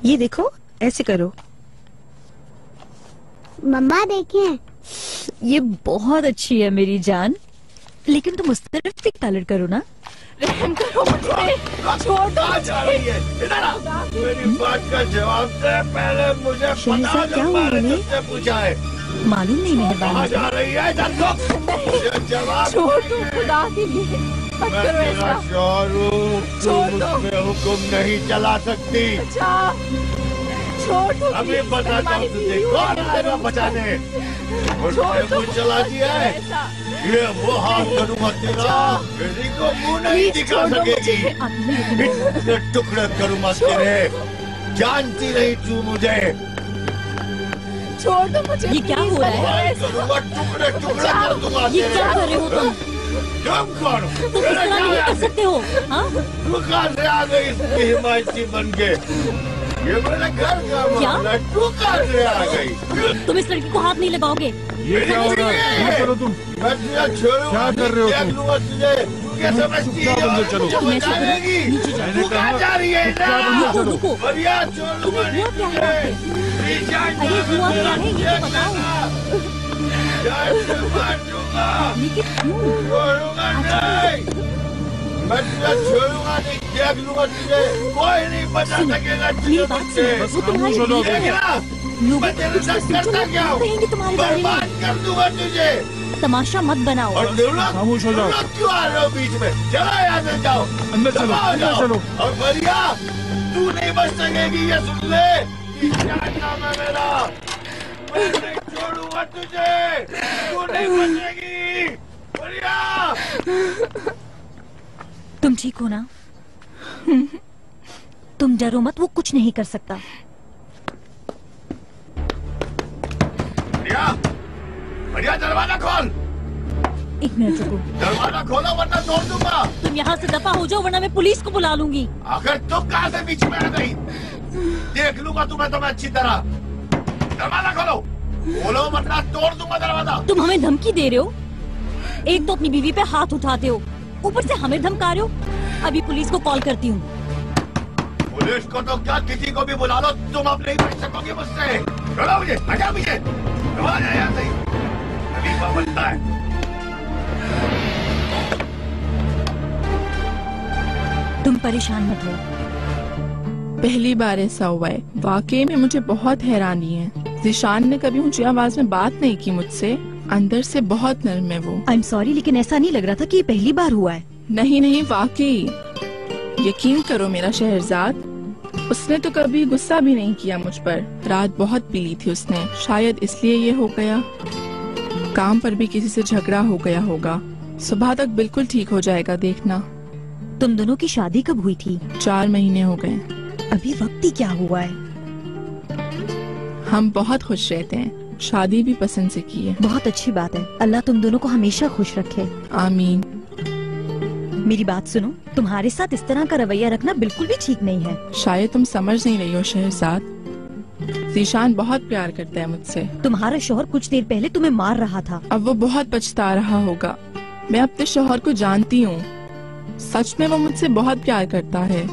ये देखो, ऐसे करो। मम्मा देखें। ये बहुत अच्छी है मेरी जान, लेकिन तुम उस तरफ भी कलर करो ना। रहम करो मुझे, छोड़ दो मुझे। इधर आ, मेरी बात का जवाब दे। पहले मुझे शहजाद, क्या हुआ उन्हें? पूछा है, मालूम नहीं कहाँ जा मेहरबानी। रही है? जवाब छोड़ दो खुदा के लिए, मत मैं करो तेरा ऐसा। शौहर हूँ, छोड़ तुम दो। उसमें हुक्म नहीं चला सकती। अच्छा, छोड़ दो। अभी बताता हूँ तुझे कौन आएगा बचाने। उसने मुँह चला दिया है, ये वो हाथ करूँगा तेरा, किसी को मुँह नहीं दिखा सकेगी। इतने टुकड़े करूँगा तेरे, जानती नहीं तू मुझे। छोड़ दो मुझे। ये क्या हो रहा है? करूँगा, टुकड़े टुकड़े कर दूंगा ये तेरे। क्या कर रहे हो तुम? तुम कौन? तुम इस तरह नहीं कर सकते हो। हाँ? तू कहाँ से आ गई इसकी हिमायती बन के? ये मेरे घर का मामला है, तू कहाँ से आ गई? तुम इस लड़की को हाथ नहीं लगाओगे। ये क्या हो रहा है? क्या करो तुम? मैं तुझे छोड़ूंगा, क्या कर रहे हो तुम? देख लूंगा तुझे। तू क्या समझती है? चुपचाप अंदर चलो। मुझे तुम ऐसे करो, बचाएगी? नीचे जाओ। तू कहाँ जा रही है? चुपचाप अंदर चलो। रुको। बढ़िया छोड़ूंगा नहीं हुआ क्या तुझे। है? निशान अरे हुआ क्या है? ये तो देख बताओ। लेना। जान से मार दूंगा, लेकिन क्यों? छोड़ूंगा नहीं। मैं तुझे छोड़ूंगा नहीं, देख लूंगा तुझे। कोई नहीं बचा सकेगा मेरी तुझे बात मुझसे। सुनो, वो तुम्हारी खामोश हो जाओ। बीवी है। देखना, लोग मैं तेरे कुछ साथ सोचो, करता क्या हूँ? कहेंगे तुम्हारे बारे में। बर्बाद कर दूंगा तुझे। तमाशा मत बनाओ। और तुम लोग खामोश हो जाओ। तुम लोग क्यों आ रहे हो बीच में? चलो यहाँ से जाओ, अंदर चलो, दबा हो अंदर जाओ। चलो। और बढ़िया, तू नहीं बच सकेगी, ये सुन ले। क्या नाम है मेरा? मैं नहीं छोड़ूंगा तुझे, तू नहीं बचेगी। बढ़िया। तुम ठीक हो ना? तुम डरो मत, वो कुछ नहीं कर सकता। बढ़िया, बढ़िया, दरवाजा खोल। एक मिनट रुको। दरवाजा खोलो वरना तोड़ दूंगा। तुम यहाँ से दफा हो जाओ, वरना मैं पुलिस को बुला लूंगी। आखिर तुम कहाँ से बीच में आ गई? देख लूंगा तुम्हें तो मैं अच्छी तरह। दरवाजा खोलो, खोलो वरना तोड़ दूंगा दरवाजा। तुम हमें धमकी दे रहे हो? एक तो अपनी बीवी पे हाथ उठाते हो, ऊपर से हमें धमका रहे हो। अभी पुलिस को कॉल करती हूँ। पुलिस को तो क्या, किसी को भी बुला लो, तुम अब नहीं बच सकोगे मुझसे। छोड़ो मुझे, हटा मुझे, दरवाजा यहाँ से खलीफा बनता है। तुम परेशान मत हो। पहली बार ऐसा हुआ है, वाकई में मुझे बहुत हैरानी है। ज़ीशान ने कभी ऊंची आवाज में बात नहीं की मुझसे, अंदर से बहुत नर्म है वो। आई एम सॉरी, लेकिन ऐसा नहीं लग रहा था कि ये पहली बार हुआ है। नहीं नहीं, वाकई यकीन करो मेरा शहरजाद, उसने तो कभी गुस्सा भी नहीं किया मुझ पर। रात बहुत पी ली थी उसने, शायद इसलिए ये हो गया। काम पर भी किसी से झगड़ा हो गया होगा। सुबह तक बिल्कुल ठीक हो जाएगा, देखना। तुम दोनों की शादी कब हुई थी? 4 महीने हो गए। अभी वक्त ही क्या हुआ है? हम बहुत खुश रहते हैं, शादी भी पसंद से की है। बहुत अच्छी बात है। अल्लाह तुम दोनों को हमेशा खुश रखे। आमीन। मेरी बात सुनो, तुम्हारे साथ इस तरह का रवैया रखना बिल्कुल भी ठीक नहीं है। शायद तुम समझ नहीं रही हो शहरजाद, ज़ीशान बहुत प्यार करता है मुझसे। तुम्हारा शौहर कुछ देर पहले तुम्हें मार रहा था। अब वो बहुत पछता रहा होगा। मैं अपने शौहर को जानती हूँ, सच में वो मुझसे बहुत प्यार करता है।